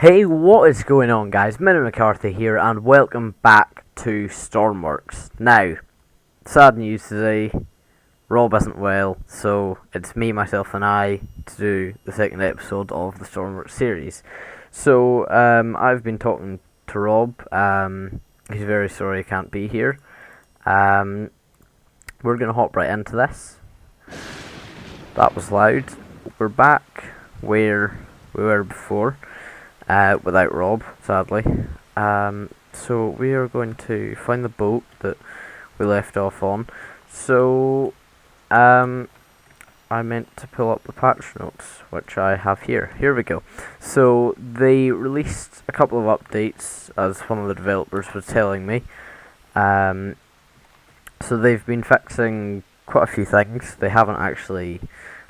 Hey, what is going on, guys? Minnie McCarthy here, and welcome back to Stormworks. Now, sad news today, Rob isn't well, so it's me, myself, and I to do the second episode of the Stormworks series. So, I've been talking to Rob. He's very sorry he can't be here. We're going to hop right into this. That was loud. We're back where we were before. Without Rob, sadly. So we are going to find the boat that we left off on. So, I meant to pull up the patch notes, which I have here. Here we go. So, they released a couple of updates, as one of the developers was telling me. So they've been fixing quite a few things. They haven't actually...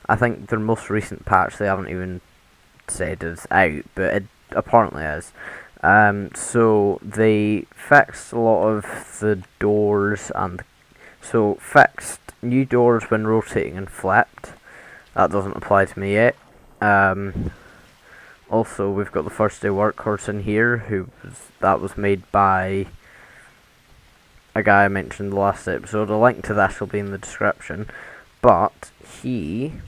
I think their most recent patch, they haven't even said is out, but it apparently is. So they fixed a lot of the doors, and so fixed new doors when rotating and flipped. That doesn't apply to me yet. Also, we've got the first day workhorse in here, that was made by a guy I mentioned in the last episode. A link to this will be in the description. But in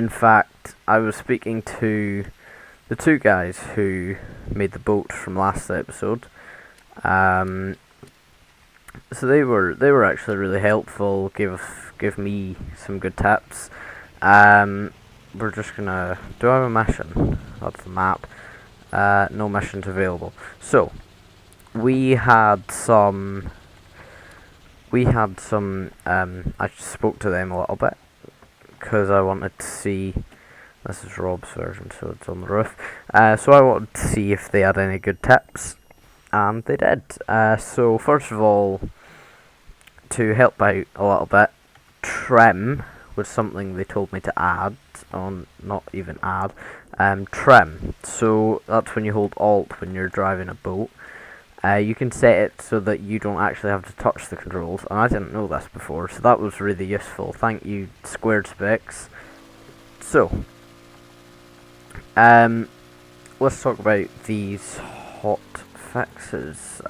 fact, I was speaking to the two guys who made the boat from last episode. So they were actually really helpful. Give me some good tips. We're just gonna do I have a mission? That's the map. No missions available. So we had some. I spoke to them a little bit because I wanted to see. This is Rob's version, so it's on the roof. So I wanted to see if they had any good tips, and they did. So first of all, to help out a little bit, trim was something they told me to add, not even add, trim. So that's when you hold Alt when you're driving a boat. You can set it so that you don't actually have to touch the controls, and I didn't know this before, so that was really useful. Thank you, Squared Specs. So, let's talk about these hot fixes.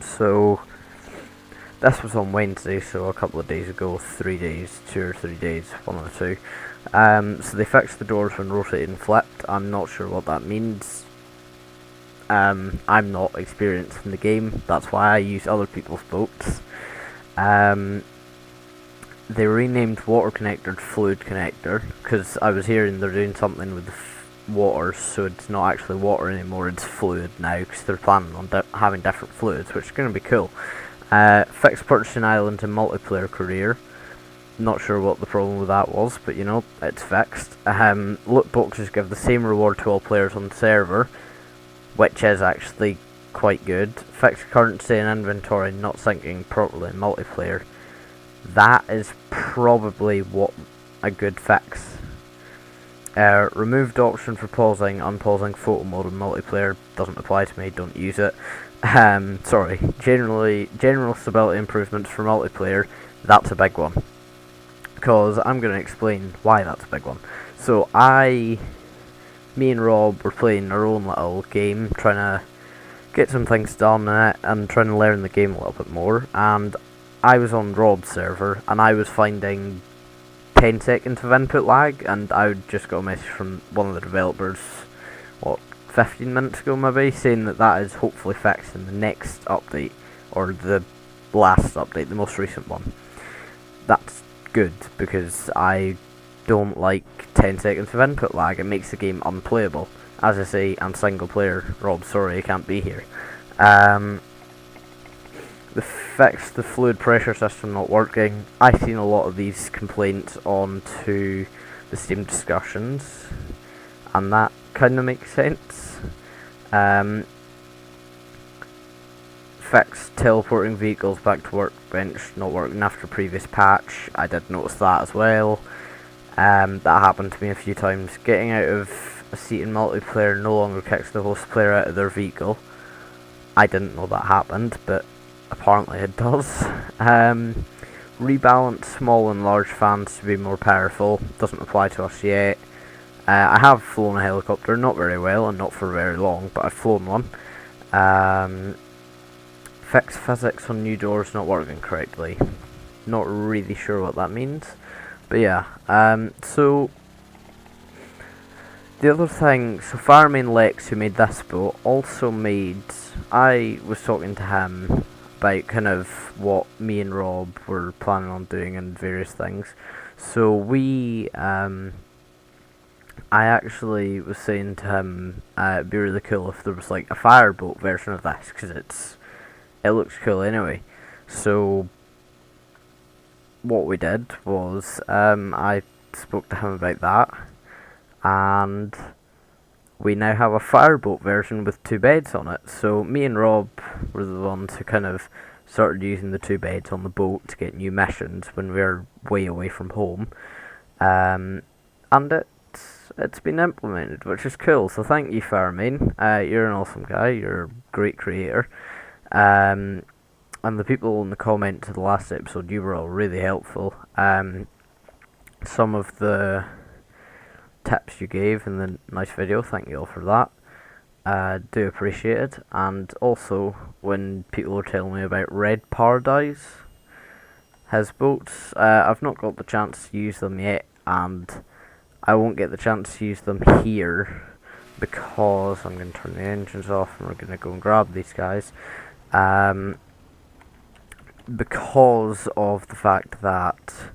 So this was on Wednesday, so a couple of days ago, 3 days, 2 or 3 days, one of the two. So they fixed the doors when rotated and flipped. I'm not sure what that means. I'm not experienced in the game, that's why I use other people's boats. They renamed water connector to fluid connector, because I was hearing they're doing something with the water, so it's not actually water anymore, it's fluid now, because they're planning on having different fluids, which is going to be cool. Fixed purchasing island in multiplayer career. Not sure what the problem with that was, but you know, it's fixed. Loot boxes give the same reward to all players on the server, which is actually quite good. Fixed currency and inventory not syncing properly in multiplayer. That is probably what a good fix. Removed option for pausing, unpausing photo mode in multiplayer. Doesn't apply to me, don't use it. Sorry. General stability improvements for multiplayer. That's a big one. Because I'm going to explain why that's a big one. So me and Rob were playing our own little game, trying to get some things done in it, and trying to learn the game a little bit more, and I was on Rob's server, and I was finding 10 seconds of input lag, and I just got a message from one of the developers, 15 minutes ago maybe, saying that is hopefully fixed in the next update, or the last update, the most recent one. That's good, because I don't like 10 seconds of input lag. It makes the game unplayable. As I say, I'm single player. Rob, sorry, I can't be here. They fixed the fluid pressure system not working. I've seen a lot of these complaints onto the Steam discussions, and that kind of makes sense. Fixed teleporting vehicles back to workbench not working after previous patch. I did notice that as well. That happened to me a few times. Getting out of a seat in multiplayer no longer kicks the host player out of their vehicle. I didn't know that happened, but apparently it does. Rebalance small and large fans to be more powerful. Doesn't apply to us yet. I have flown a helicopter, not very well and not for very long, but I've flown one. Fix physics on new doors not working correctly. Not really sure what that means, but yeah. So the other thing, so Fireman Lex, who made this boat, also made. I was talking to him about kind of what me and Rob were planning on doing and various things. So I actually was saying to him, it'd be really cool if there was like a fireboat version of this, because it looks cool anyway. So what we did was, I spoke to him about that, and we now have a fireboat version with 2 beds on it. So me and Rob were the ones who kind of started using the 2 beds on the boat to get new missions when we were way away from home, and it's been implemented, which is cool. So thank you, Fireman. You're an awesome guy. You're a great creator. And the people in the comments of the last episode, you were all really helpful. Some of the tips you gave in the nice video, thank you all for that. Do appreciate it. And also, when people were telling me about Red Paradise, his boats, I've not got the chance to use them yet, and I won't get the chance to use them here because I'm going to turn the engines off and we're going to go and grab these guys. Because of the fact that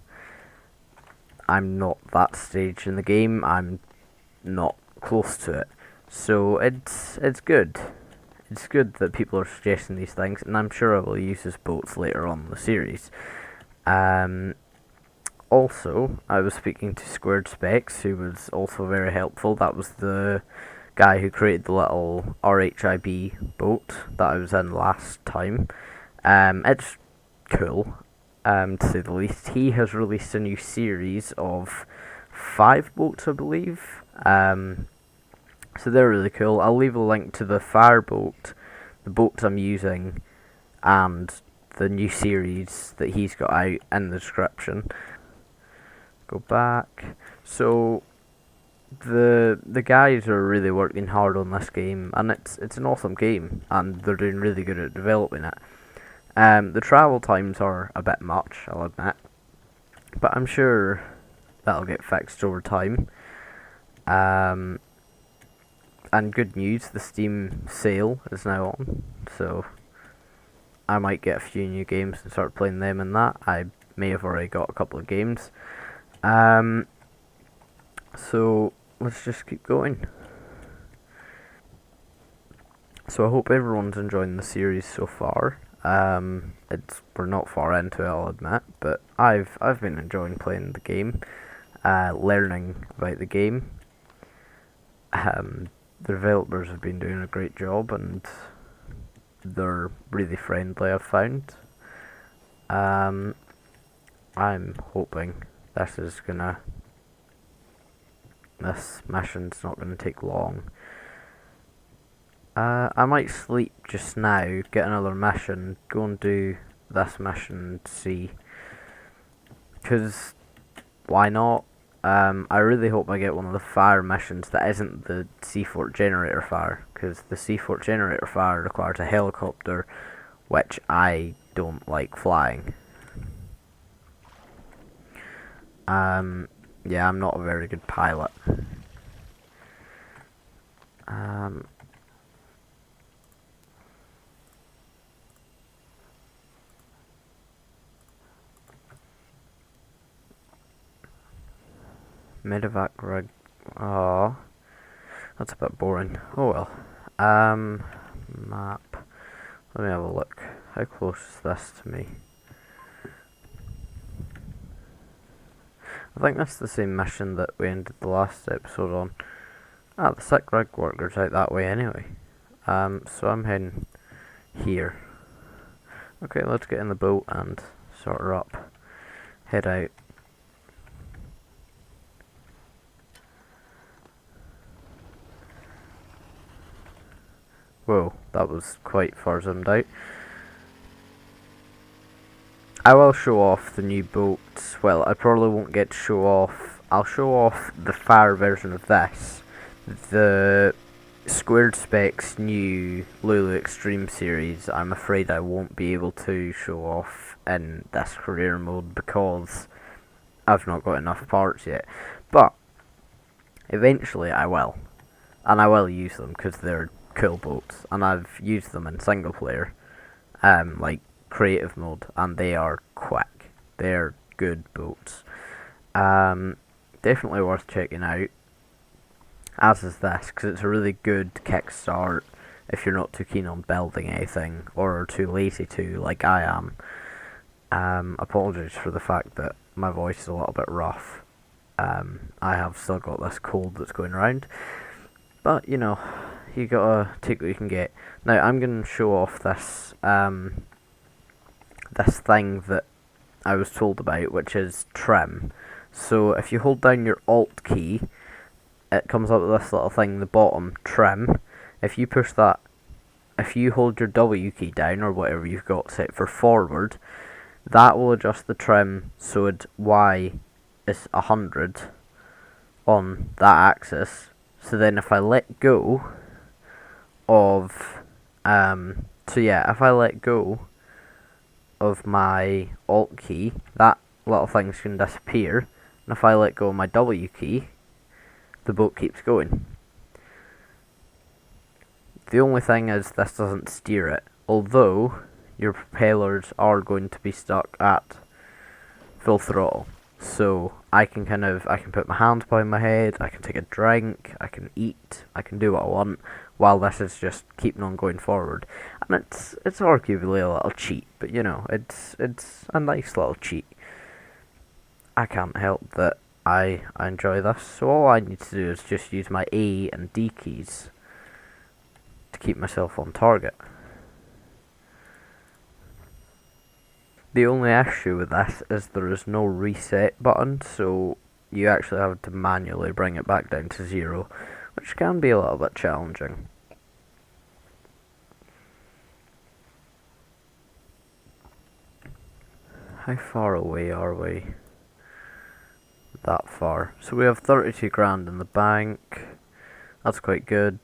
I'm not that stage in the game, I'm not close to it. So it's good. It's good that people are suggesting these things, and I'm sure I will use his boats later on in the series. Also, I was speaking to Squared Specs, who was also very helpful. That was the guy who created the little RHIB boat that I was in last time. It's cool, to say the least. He has released a new series of 5 boats, I believe. So they're really cool. I'll leave a link to the fireboat, the boats I'm using, and the new series that he's got out in the description. Go back. So the guys are really working hard on this game, and it's an awesome game, and they're doing really good at developing it. The travel times are a bit much, I'll admit, but I'm sure that'll get fixed over time. And good news, the Steam sale is now on, so I might get a few new games and start playing them in that. I may have already got a couple of games. So let's just keep going. So I hope everyone's enjoying the series so far. We're not far into it, I'll admit, but I've been enjoying playing the game, learning about the game. The developers have been doing a great job, and they're really friendly, I've found. I'm hoping this mission's not gonna take long. I might sleep just now, get another mission, go and do this mission and see. Because, why not? I really hope I get one of the fire missions that isn't the Seafort generator fire, because the Seafort generator fire requires a helicopter, which I don't like flying. Yeah, I'm not a very good pilot. Medevac rig. Oh, that's a bit boring. Oh well. Map. Let me have a look. How close is this to me? I think that's the same mission that we ended the last episode on. Ah, the sick rig worker's out that way anyway. So I'm heading here. Okay, let's get in the boat and sort her up. Head out. Whoa, that was quite far zoomed out. I will show off the new boats. Well, I probably won't get to show off I'll show off the fire version of this. The Squared Specs new Lulu Extreme series, I'm afraid I won't be able to show off in this career mode because I've not got enough parts yet. But eventually I will. And I will use them because they're cool boats. And I've used them in single player, like creative mode, and they are quick. They're good boats. Definitely worth checking out, as is this, because it's a really good kickstart if you're not too keen on building anything, or are too lazy to, like I am. Apologies for the fact that my voice is a little bit rough. I have still got this cold that's going around, but you know, you gotta take what you can get. Now I'm gonna show off this this thing that I was told about, which is trim. So if you hold down your Alt key, it comes up with this little thing in the bottom, trim. If you push that, if you hold your W key down, or whatever you've got set for forward, that will adjust the trim so Y is 100 on that axis. So then if I let go of, if I let go of my Alt key, that little thing's going to disappear. And if I let go of my W key, the boat keeps going. The only thing is this doesn't steer it, although your propellers are going to be stuck at full throttle. So I can put my hands behind my head, I can take a drink, I can eat, I can do what I want, while this is just keeping on going forward. And it's arguably a little cheat, but you know, it's a nice little cheat. I can't help that I enjoy this, so all I need to do is just use my A and D keys to keep myself on target. The only issue with this is there is no reset button, so you actually have to manually bring it back down to 0, which can be a little bit challenging. How far away are we? That far. So we have 32 grand in the bank. That's quite good.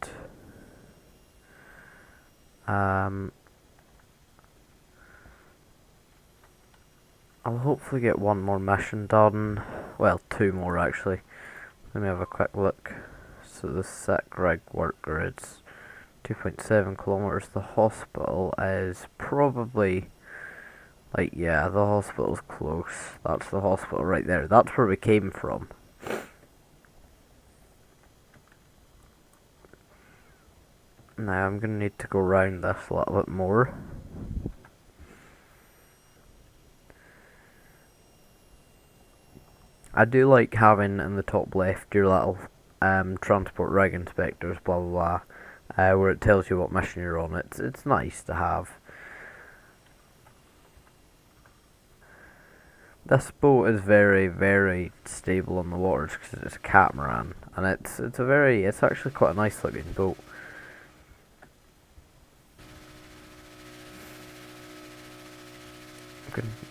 I'll hopefully get one more mission done. Well, 2 more actually. Let me have a quick look. So the sick rig worker is 2.7 kilometers. The hospital is probably, like, yeah, the hospital's close. That's the hospital right there. That's where we came from. Now I'm going to need to go around this a little bit more. I do like having in the top left your little transport rig inspectors, blah blah blah, where it tells you what mission you're on. It's nice to have. This boat is very, very stable on the waters because it's a catamaran, and it's actually quite a nice looking boat.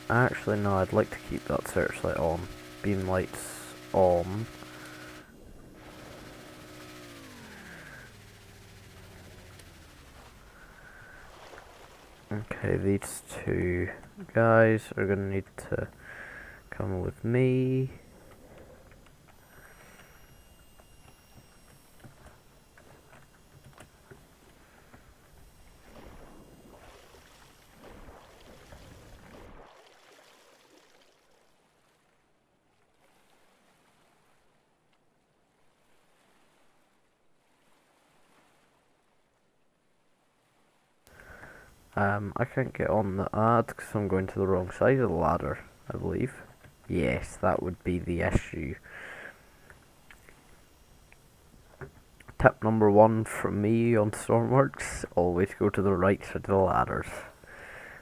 Actually, no, I'd like to keep that searchlight on. Beam lights on. Okay, these 2 guys are gonna need to come with me. I can't get on the ad because I'm going to the wrong side of the ladder, I believe. Yes, that would be the issue. Tip number 1 from me on Stormworks: always go to the right side of the ladders.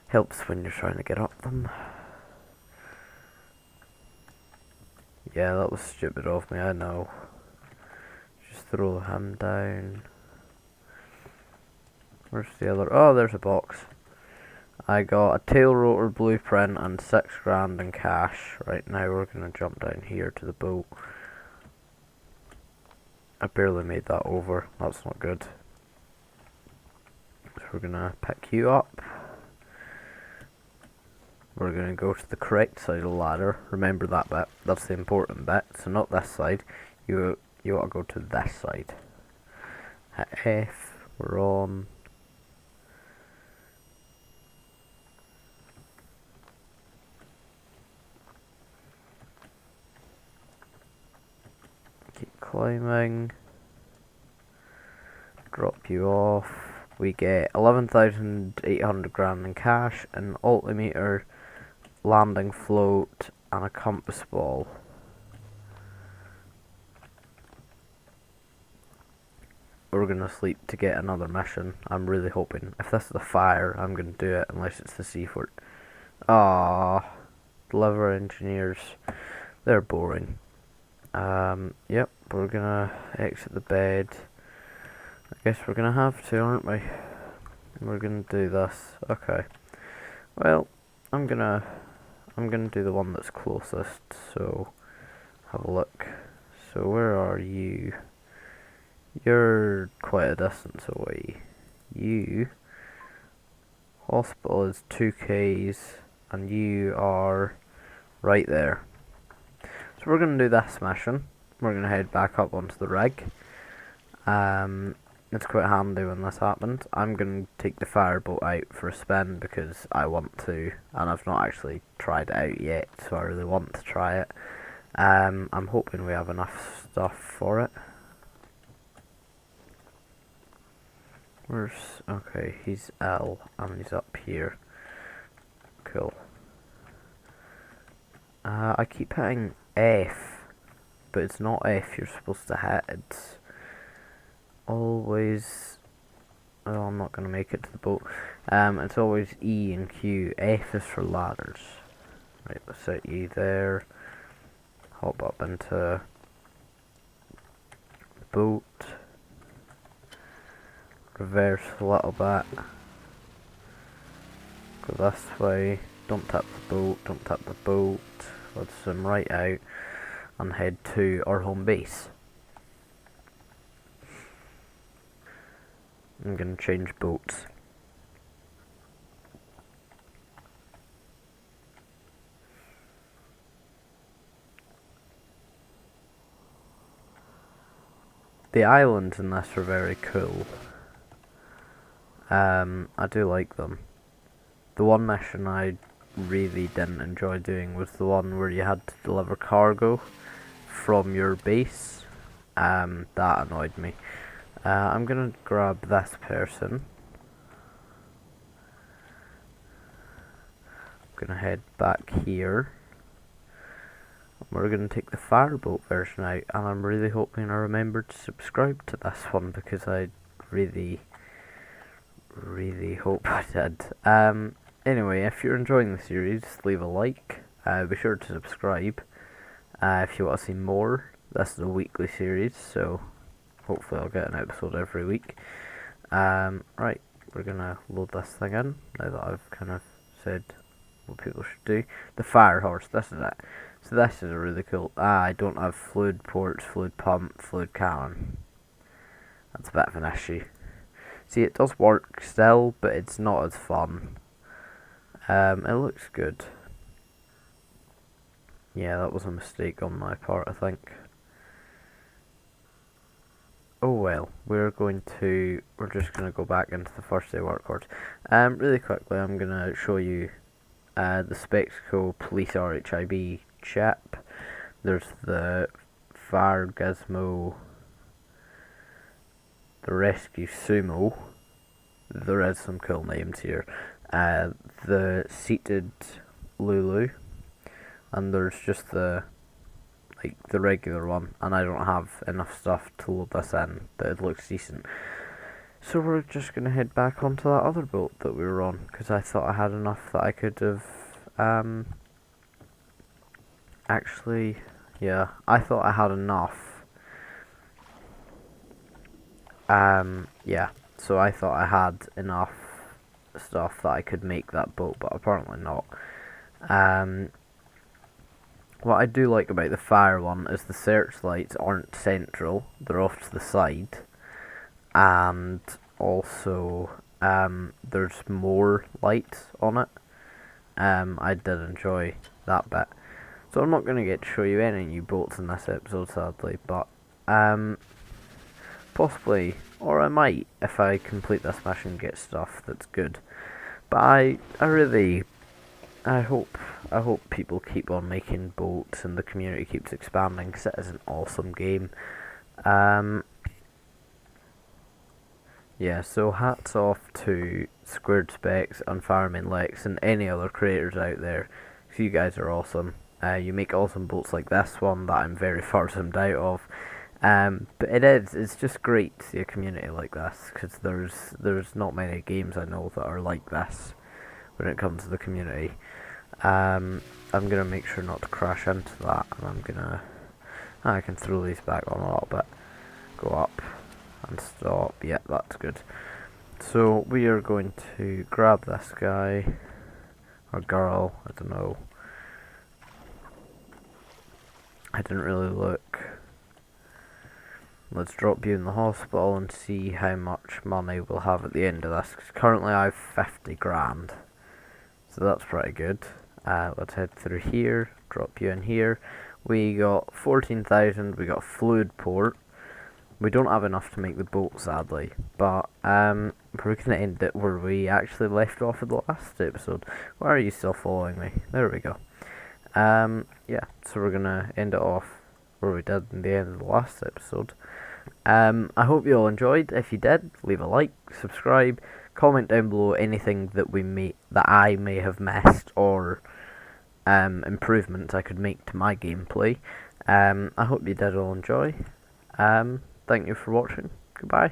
Helps when you're trying to get up them. Yeah, that was stupid of me, I know. Just throw him down. Where's the other? Oh, there's a box. I got a tail rotor blueprint and 6 grand in cash. Right now we're gonna jump down here to the boat. I barely made that over. That's not good. So we're gonna pick you up. We're gonna go to the correct side of the ladder. Remember that bit. That's the important bit. So not this side. You ought to go to this side. Hit F. We're on. Keep climbing. Drop you off. We get 11,800 grand in cash, an altimeter, landing float, and a compass ball. We're gonna sleep to get another mission. I'm really hoping. If this is a fire, I'm gonna do it, unless it's the sea fort. Ah, deliver engineers. They're boring. Yep, we're gonna exit the bed. I guess we're gonna have to, aren't we? We're gonna do this. Okay. Well, I'm gonna do the one that's closest. So, have a look. So where are you? You're quite a distance away. You. Hospital is 2Ks, and you are right there. So we're gonna do this mission. We're gonna head back up onto the rig. It's quite handy when this happens. I'm gonna take the fireboat out for a spin because I want to, and I've not actually tried it out yet, so I really want to try it. I'm hoping we have enough stuff for it. Okay, he's L, and he's up here. Cool. I keep hitting F, but it's not F you're supposed to hit, it's always... Oh, I'm not going to make it to the boat. It's always E and Q. F is for ladders. Right, let's set E there. Hop up into the boat. Reverse a little bit. Go this way. Don't tap the boat, don't tap the boat. Let's swim right out and head to our home base. I'm gonna change boats. The islands in this are very cool. I do like them. The one mission I really didn't enjoy doing was the one where you had to deliver cargo from your base. That annoyed me. I'm gonna grab this person. I'm gonna head back here. We're gonna take the fireboat version out, and I'm really hoping I remember to subscribe to this one because I really hope I did. Anyway, if you're enjoying the series, leave a like. Be sure to subscribe if you want to see more. This is a weekly series, so hopefully I'll get an episode every week. Right, we're gonna load this thing in now that I've kind of said what people should do. The fire horse, this is it. So this is a really cool... I don't have fluid ports, fluid pump, fluid cannon. That's a bit of an issue. See, it does work still, but it's not as fun. It looks good. Yeah, that was a mistake on my part, I think. Oh well, we're just gonna go back into the first day work course. Really quickly, I'm gonna show you the Spectacle Police RHIB chip. There's the Fire Gizmo, the Rescue Sumo. There is some cool names here. The Seated Lulu, and there's just the regular one, and I don't have enough stuff to load this in, but it looks decent. So we're just gonna head back onto that other boat that we were on, because I thought I had enough that I could have, actually, yeah, I thought I had enough, yeah, so I thought I had enough stuff that I could make that boat, but apparently not. What I do like about the fire one is the searchlights aren't central; they're off to the side, and also there's more lights on it. I did enjoy that bit. So I'm not going to get to show you any new boats in this episode, sadly, but possibly, or I might if I complete this mission and get stuff that's good. But I hope people keep on making boats and the community keeps expanding because it is an awesome game. Yeah, so hats off to Squared Specs and Fireman Lex and any other creators out there. So you guys are awesome. You make awesome boats like this one that I'm very far zoomed out of. But it's just great to see a community like this because there's not many games I know that are like this when it comes to the community. I'm gonna make sure not to crash into that, and I can throw these back on a little bit. Go up and stop. Yeah, that's good. So we are going to grab this guy or girl. I don't know. I didn't really look. Let's drop you in the hospital and see how much money we'll have at the end of this. 'Cause currently I have 50 grand. So that's pretty good. Let's head through here, drop you in here. We got 14,000, we got fluid port. We don't have enough to make the boat, sadly. But we're going to end it where we actually left off in the last episode. Why are you still following me? There we go. Yeah, so we're going to end it off where we did in the end of the last episode. I hope you all enjoyed. If you did, leave a like, subscribe, comment down below anything that I may have missed or improvements I could make to my gameplay. I hope you did all enjoy. Thank you for watching. Goodbye.